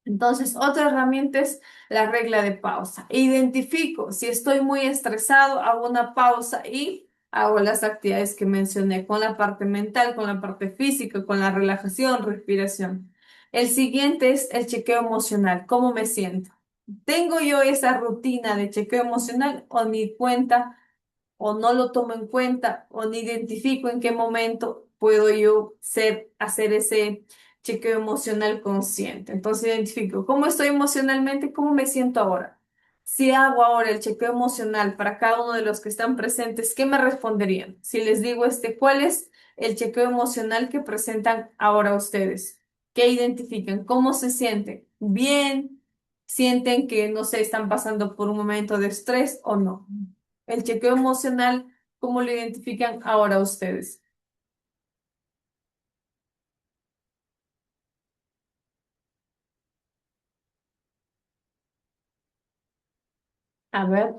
A: Entonces, otra herramienta es la regla de pausa. Identifico si estoy muy estresado, hago una pausa y hago las actividades que mencioné con la parte mental, con la parte física, con la relajación, respiración. El siguiente es el chequeo emocional. ¿Cómo me siento? ¿Tengo yo esa rutina de chequeo emocional o ni cuenta o no lo tomo en cuenta o no identifico en qué momento puedo yo hacer ese chequeo emocional consciente? Entonces identifico cómo estoy emocionalmente, cómo me siento ahora. Si hago ahora el chequeo emocional para cada uno de los que están presentes, ¿qué me responderían? Si les digo ¿cuál es el chequeo emocional que presentan ahora ustedes? ¿Qué identifican? ¿Cómo se sienten? ¿Bien? ¿Sienten que no se están pasando por un momento de estrés o no? El chequeo emocional, ¿cómo lo identifican ahora ustedes? A ver,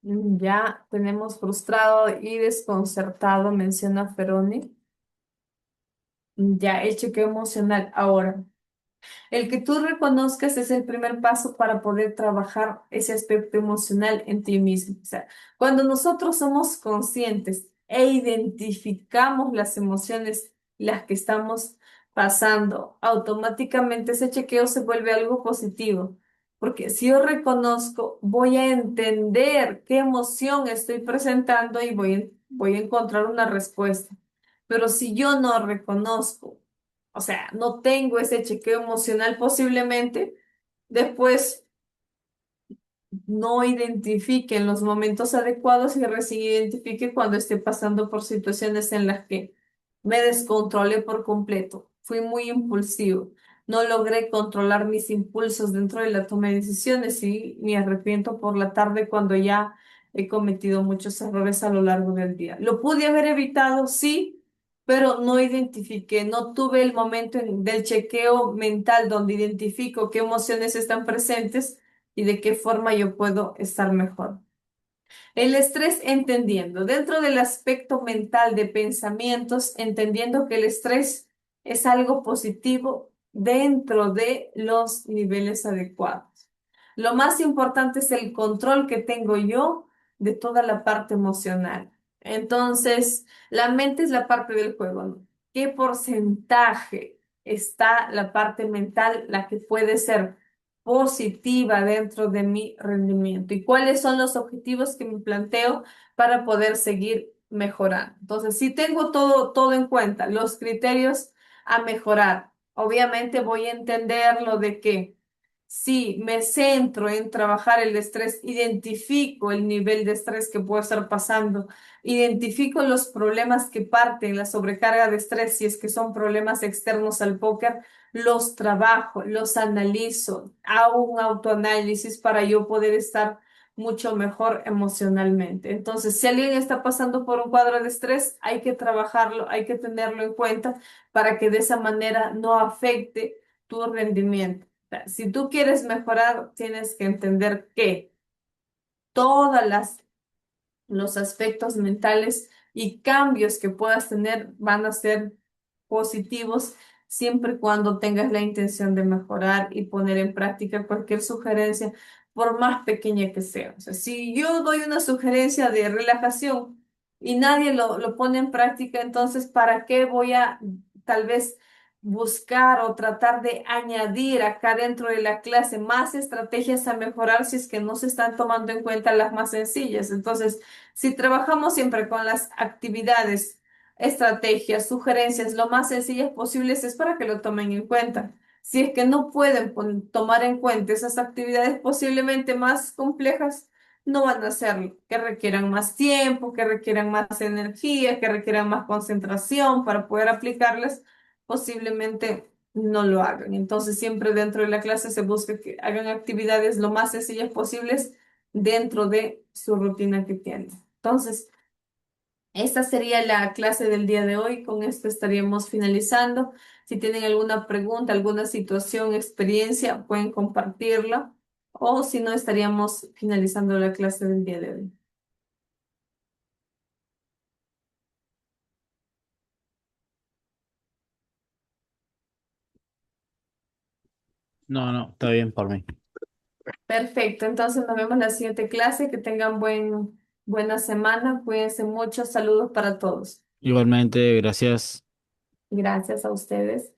A: ya tenemos frustrado y desconcertado, menciona Feroni. Ya, el chequeo emocional ahora. El que tú reconozcas es el primer paso para poder trabajar ese aspecto emocional en ti mismo. O sea, cuando nosotros somos conscientes e identificamos las emociones, las que estamos pasando, automáticamente ese chequeo se vuelve algo positivo. Porque si yo reconozco, voy a entender qué emoción estoy presentando y voy a encontrar una respuesta. Pero si yo no reconozco, o sea, no tengo ese chequeo emocional posiblemente, después no identifique en los momentos adecuados y recién identifique cuando esté pasando por situaciones en las que me descontrolé por completo. Fui muy impulsivo. No logré controlar mis impulsos dentro de la toma de decisiones y me arrepiento por la tarde cuando ya he cometido muchos errores a lo largo del día. ¿Lo pude haber evitado? Sí, pero no identifiqué, no tuve el momento del chequeo mental donde identifico qué emociones están presentes y de qué forma yo puedo estar mejor. El estrés entendiendo, dentro del aspecto mental de pensamientos, entendiendo que el estrés es algo positivo dentro de los niveles adecuados. Lo más importante es el control que tengo yo de toda la parte emocional. Entonces, la mente es la parte del juego, ¿no? ¿Qué porcentaje está la parte mental, la que puede ser positiva dentro de mi rendimiento y cuáles son los objetivos que me planteo para poder seguir mejorando? Entonces, si tengo todo en cuenta, los criterios a mejorar, obviamente voy a entender lo de que si me centro en trabajar el estrés, identifico el nivel de estrés que puedo estar pasando, identifico los problemas que parten, la sobrecarga de estrés, si es que son problemas externos al póker, los trabajo, los analizo, hago un autoanálisis para yo poder estar mucho mejor emocionalmente. Entonces, si alguien está pasando por un cuadro de estrés, hay que trabajarlo, hay que tenerlo en cuenta para que de esa manera no afecte tu rendimiento. O sea, si tú quieres mejorar, tienes que entender que todas las los aspectos mentales y cambios que puedas tener van a ser positivos siempre y cuando tengas la intención de mejorar y poner en práctica cualquier sugerencia, por más pequeña que sea. O sea, si yo doy una sugerencia de relajación y nadie lo pone en práctica, entonces, ¿para qué voy a tal vez buscar o tratar de añadir acá dentro de la clase más estrategias a mejorar si es que no se están tomando en cuenta las más sencillas? Entonces, si trabajamos siempre con las actividades, estrategias, sugerencias lo más sencillas posibles, es para que lo tomen en cuenta. Si es que no pueden tomar en cuenta esas actividades posiblemente más complejas, no van a hacerlo, que requieran más tiempo, que requieran más energía, que requieran más concentración para poder aplicarlas, posiblemente no lo hagan. Entonces, siempre dentro de la clase se busca que hagan actividades lo más sencillas posibles dentro de su rutina que tienen. Entonces, esta sería la clase del día de hoy. Con esto estaríamos finalizando. Si tienen alguna pregunta, alguna situación, experiencia, pueden compartirla. O si no, estaríamos finalizando la clase del día de hoy.
E: No, no, está bien por mí.
A: Perfecto. Entonces nos vemos en la siguiente clase. Que tengan buena semana. Cuídense mucho. Saludos para todos.
E: Igualmente, gracias.
A: Gracias a ustedes.